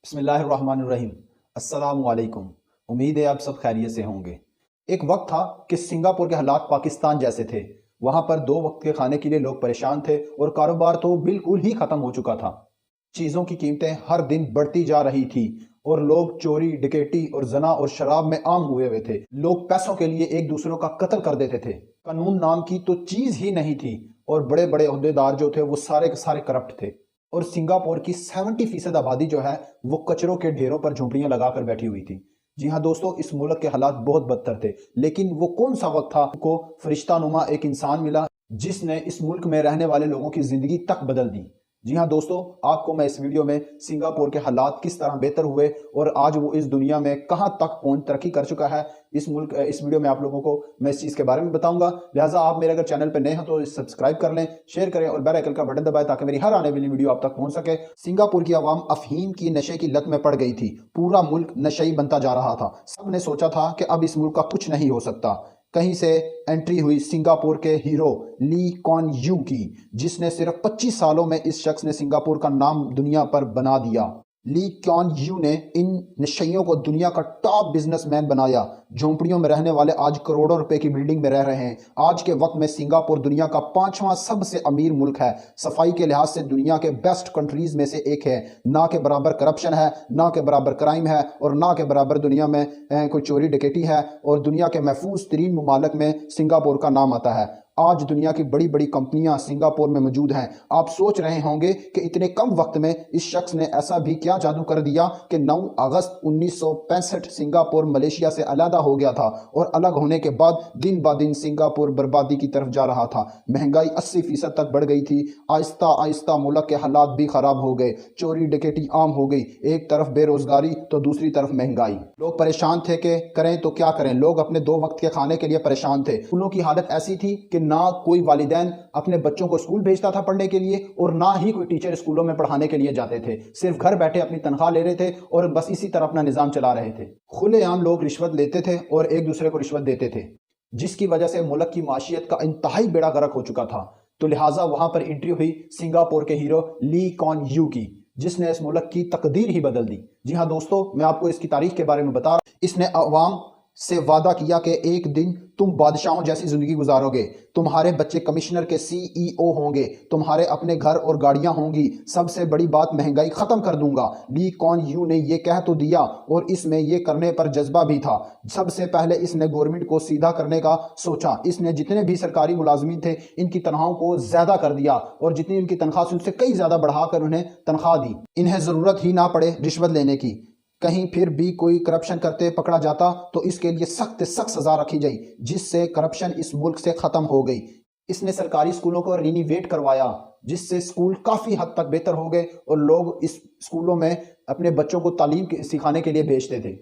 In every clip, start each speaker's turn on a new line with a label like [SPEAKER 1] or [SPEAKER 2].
[SPEAKER 1] بسم اللہ الرحمن الرحیم۔ السلام علیکم۔ امید ہے آپ سب خیریت سے ہوں گے۔ ایک وقت تھا کہ سنگاپور کے حالات پاکستان جیسے تھے۔ وہاں پر 2 وقت کے کھانے کے لیے لوگ پریشان تھے اور کاروبار تو بالکل ہی ختم ہو چکا تھا۔ چیزوں کی قیمتیں ہر دن بڑھتی جا رہی تھی اور لوگ چوری، ڈکیٹی اور زنا اور شراب میں عام ہوئے تھے۔ لوگ پیسوں کے لیے ایک دوسروں کا قتل کر دیتے تھے۔ قانون نام کی تو چیز ہی نہیں تھی اور بڑے بڑے عہدیدار جو تھے وہ سارے کے سارے کرپٹ تھے۔ اور سنگاپور کی 70% آبادی جو ہے وہ کچروں کے ڈھیروں پر جھونپڑیاں لگا کر بیٹھی ہوئی تھی۔ جی ہاں دوستو، اس ملک کے حالات بہت بدتر تھے، لیکن وہ کون سا وقت تھا کو فرشتہ نما ایک انسان ملا جس نے اس ملک میں رہنے والے لوگوں کی زندگی تک بدل دی۔ جی ہاں دوستو، آپ کو میں اس ویڈیو میں سنگاپور کے حالات کس طرح بہتر ہوئے اور آج وہ اس دنیا میں کہاں تک ترقی کر چکا ہے، اس ویڈیو میں آپ لوگوں کو میں اس چیز کے بارے میں بتاؤں گا۔ لہٰذا آپ میرے اگر چینل پہ نئے ہیں تو سبسکرائب کر لیں، شیئر کریں اور بیل آئیکن کا بٹن دبائیں تاکہ میری ہر آنے والی ویڈیو آپ تک پہنچ سکے۔ سنگاپور کی عوام افہیم کی نشے کی لت میں پڑ گئی تھی۔ پورا ملک نشئی بنتا جا رہا تھا۔ سب نے سوچا تھا کہ اب اس ملک کا کچھ نہیں ہو سکتا۔ کہیں سے انٹری ہوئی سنگاپور کے ہیرو لی کون یو کی، جس نے صرف 25 سالوں میں اس شخص نے سنگاپور کا نام دنیا پر بنا دیا۔ لی کون یو نے ان نشیوں کو دنیا کا ٹاپ بزنس مین بنایا۔ جھونپڑیوں میں رہنے والے آج کروڑوں روپے کی بلڈنگ میں رہ رہے ہیں۔ آج کے وقت میں سنگاپور دنیا کا 5واں سب سے امیر ملک ہے۔ صفائی کے لحاظ سے دنیا کے بیسٹ کنٹریز میں سے ایک ہے۔ نہ کے برابر کرپشن ہے، نہ کے برابر کرائم ہے اور نہ کے برابر دنیا میں کوئی چوری ڈکیٹی ہے، اور دنیا کے محفوظ ترین ممالک میں سنگاپور کا نام آتا ہے۔ آج دنیا کی بڑی بڑی کمپنیاں سنگاپور میں موجود ہیں۔ آپ سوچ رہے ہوں گے کہ اتنے کم وقت میں اس شخص نے ایسا بھی کیا جادو کر دیا کہ 9 اگست 1965 سنگاپور ملیشیا سے علیحدہ ہو گیا تھا، اور الگ ہونے کے بعد دن با دن سنگاپور بربادی کی طرف جا رہا تھا۔ مہنگائی 80% تک بڑھ گئی تھی۔ آہستہ آہستہ ملک کے حالات بھی خراب ہو گئے۔ چوری ڈکیٹی عام ہو گئی۔ ایک طرف بے روزگاری تو دوسری طرف مہنگائی۔ لوگ پریشان تھے کہ کریں تو کیا کریں۔ لوگ اپنے 2 وقت کے کھانے کے لیے پریشان تھے۔ اسکولوں کی حالت ایسی تھی کہ نہ کوئی والدین اپنے بچوں کو اسکول بھیجتا تھا پڑھنے کے لیے، اور نہ ہی کوئی ٹیچر اسکولوں میں پڑھانے کے لیے جاتے تھے۔ صرف گھر بیٹھے اپنی تنخواہ لے رہے تھے اور بس اسی طرح اپنا نظام چلا رہے تھے۔ کھلے عام لوگ رشوت لیتے تھے اور ایک دوسرے کو رشوت دیتے تھے، جس کی وجہ سے ملک کی معیشت کا انتہائی بیڑا غرق ہو چکا تھا۔ تو لہٰذا وہاں پر انٹری ہوئی سنگاپور کے ہیرو لی کون یو کی، جس نے اس ملک کی تقدیر ہی بدل دی۔ جی ہاں دوستو، میں آپ کو اس کی تاریخ کے بارے میں بتا رہا ہوں۔ اس نے عوام سے وعدہ کیا کہ ایک دن تم بادشاہوں جیسی زندگی گزارو گے، تمہارے بچے کمشنر کے CEO ہوں گے، تمہارے اپنے گھر اور گاڑیاں ہوں گی، سب سے بڑی بات مہنگائی ختم کر دوں گا۔ لی کون یو نے یہ کہہ تو دیا، اور اس میں یہ کرنے پر جذبہ بھی تھا۔ سب سے پہلے اس نے گورنمنٹ کو سیدھا کرنے کا سوچا۔ اس نے جتنے بھی سرکاری ملازمین تھے ان کی تنخواہوں کو زیادہ کر دیا، اور جتنی ان کی تنخواہ سے ان سے کئی زیادہ بڑھا کر انہیں تنخواہ دی۔ انہیں ضرورت ہی نہ پڑے رشوت لینے کی۔ کہیں پھر بھی کوئی کرپشن کرتے پکڑا جاتا تو اس کے لیے سخت سخت سزا رکھی جائی، جس سے کرپشن اس ملک سے ختم ہو گئی۔ اس نے سرکاری اسکولوں کو رینیویٹ کروایا، جس سے اسکول کافی حد تک بہتر ہو گئے اور لوگ اس اسکولوں میں اپنے بچوں کو تعلیم سکھانے کے لیے بھیجتے تھے،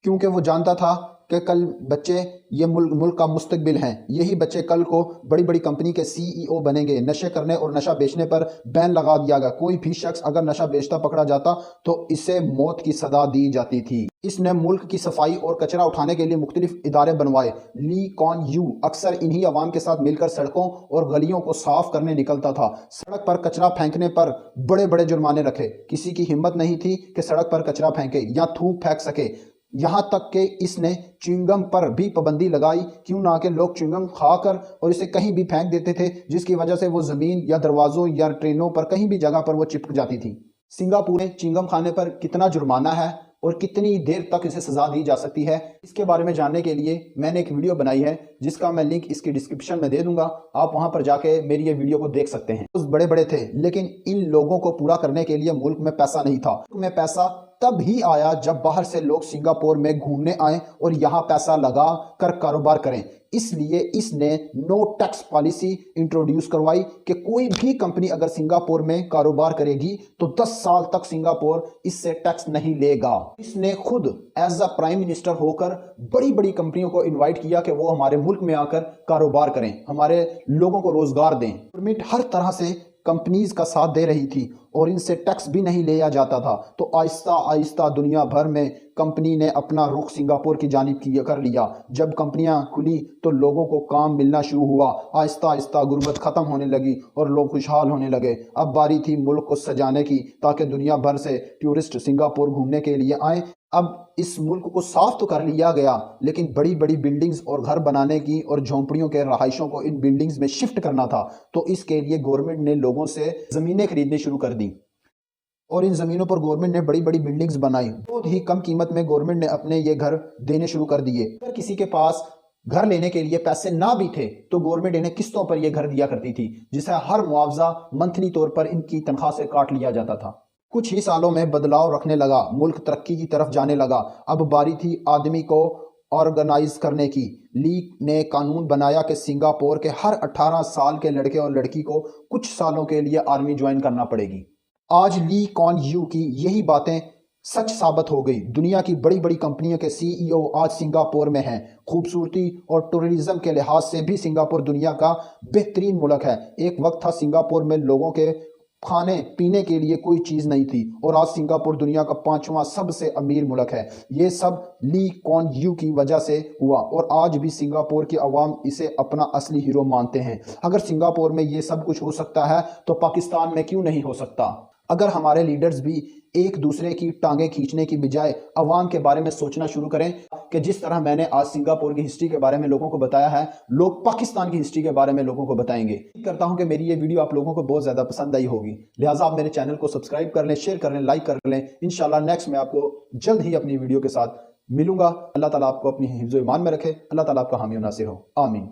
[SPEAKER 1] کیونکہ وہ جانتا تھا کہ کل بچے یہ ملک کا مستقبل ہیں۔ یہی بچے کل کو بڑی بڑی کمپنی کے CEO بنیں گے۔ نشے کرنے اور نشہ بیچنے پر بین لگا دیا گیا۔ کوئی بھی شخص اگر نشہ بیچتا پکڑا جاتا تو اسے موت کی سزا دی جاتی تھی۔ اس نے ملک کی صفائی اور کچرا اٹھانے کے لیے مختلف ادارے بنوائے۔ لی کون یو اکثر انہی عوام کے ساتھ مل کر سڑکوں اور گلیوں کو صاف کرنے نکلتا تھا۔ سڑک پر کچرا پھینکنے پر بڑے بڑے جرمانے رکھے۔ کسی کی ہمت نہیں تھی کہ سڑک پر کچرا پھینکے یا تھوک پھینک سکے۔ یہاں تک کہ اس نے چیونگم پر بھی پابندی لگائی، کیوں نہ کہ لوگ چیونگم کھا کر اور اسے کہیں بھی پھینک دیتے تھے، جس کی وجہ سے وہ زمین یا دروازوں یا ٹرینوں پر کہیں بھی جگہ پر وہ چپک جاتی تھی۔ سنگاپور میں چیونگم کھانے پر کتنا جرمانہ ہے اور کتنی دیر تک اسے سزا دی جا سکتی ہے، اس کے بارے میں جاننے کے لیے میں نے ایک ویڈیو بنائی ہے، جس کا میں لنک اس کی ڈسکرپشن میں دے دوں گا۔ آپ وہاں پر جا کے میری یہ ویڈیو کو دیکھ سکتے ہیں۔ بڑے بڑے تھے، لیکن ان لوگوں کو پورا کرنے کے لیے ملک میں پیسہ نہیں تھا۔ ملک میں پیسہ تب ہی آیا جب باہر سے لوگ سنگاپور میں گھومنے آئیں اور یہاں پیسہ لگا کر کاروبار کریں۔ اس لیے اس نے نو ٹیکس پالیسی انٹروڈیوس کروائی کہ کوئی بھی کمپنی اگر سنگاپور میں کاروبار کرے گی تو 10 سال تک سنگاپور اس سے ٹیکس نہیں لے گا۔ اس نے خود ایز اے پرائم منسٹر ہو کر بڑی بڑی کمپنیوں کو انوائٹ کیا کہ وہ ہمارے ملک میں آ کر کاروبار کریں، ہمارے لوگوں کو روزگار دیں۔ گورنمنٹ ہر طرح سے کمپنیز کا ساتھ دے رہی تھی اور ان سے ٹیکس بھی نہیں لیا جاتا تھا، تو آہستہ آہستہ دنیا بھر میں کمپنی نے اپنا رخ سنگاپور کی جانب کر لیا۔ جب کمپنیاں کھلی تو لوگوں کو کام ملنا شروع ہوا، آہستہ آہستہ غربت ختم ہونے لگی اور لوگ خوشحال ہونے لگے۔ اب باری تھی ملک کو سجانے کی تاکہ دنیا بھر سے ٹورسٹ سنگاپور گھومنے کے لیے آئیں۔ اب اس ملک کو صاف تو کر لیا گیا، لیکن بڑی بڑی بلڈنگز اور گھر بنانے کی اور جھونپڑیوں کے رہائشوں کو ان بلڈنگز میں شفٹ کرنا تھا، تو اس کے لیے گورنمنٹ نے لوگوں سے زمینیں خریدنی شروع کر دی اور ان زمینوں پر گورنمنٹ نے بڑی بڑی بلڈنگز بنائی۔ بہت ہی کم قیمت میں گورنمنٹ نے اپنے یہ گھر دینے شروع کر دیے۔ اگر کسی کے پاس گھر لینے کے لیے پیسے نہ بھی تھے تو گورنمنٹ انہیں قسطوں پر یہ گھر دیا کرتی تھی، جسے ہر معاوضہ منتھلی طور پر ان کی تنخواہ سے کاٹ لیا جاتا تھا۔ کچھ ہی سالوں میں بدلاؤ رکھنے لگا، ملک ترقی کی طرف جانے لگا۔ اب باری تھی آدمی کو آرگنائز کرنے کی۔ لی نے قانون بنایا کہ سنگاپور کے ہر 18 سال کے لڑکے اور لڑکی کو کچھ سالوں کے لیے آرمی جوائن کرنا پڑے گی۔ آج لی کون یو کی یہی باتیں سچ ثابت ہو گئی۔ دنیا کی بڑی بڑی کمپنیوں کے سی ای او آج سنگاپور میں ہیں۔ خوبصورتی اور ٹورزم کے لحاظ سے بھی سنگاپور دنیا کا بہترین ملک ہے۔ ایک وقت تھا سنگاپور میں لوگوں کے کھانے پینے کے لیے کوئی چیز نہیں تھی، اور آج سنگاپور دنیا کا 5واں سب سے امیر ملک ہے۔ یہ سب لی کون یو کی وجہ سے ہوا، اور آج بھی سنگاپور کی عوام اسے اپنا اصلی ہیرو مانتے ہیں۔ اگر سنگاپور میں یہ سب کچھ ہو سکتا ہے تو پاکستان میں کیوں نہیں ہو سکتا؟ اگر ہمارے لیڈرز بھی ایک دوسرے کی ٹانگیں کھینچنے کی بجائے عوام کے بارے میں سوچنا شروع کریں کہ جس طرح میں نے آج سنگاپور کی ہسٹری کے بارے میں لوگوں کو بتایا ہے، لوگ پاکستان کی ہسٹری کے بارے میں لوگوں کو بتائیں گے۔ امید کرتا ہوں کہ میری یہ ویڈیو آپ لوگوں کو بہت زیادہ پسند آئی ہوگی، لہٰذا آپ میرے چینل کو سبسکرائب کر لیں، شیئر کر لیں، لائک کر لیں۔ انشاءاللہ نیکسٹ میں آپ کو جلد ہی اپنی ویڈیو کے ساتھ ملوں گا۔ اللہ تعالیٰ آپ کو اپنی حفظ و ایمان میں رکھے، اللہ تعالیٰ آپ کا حامی و ناصر ہو، آمین۔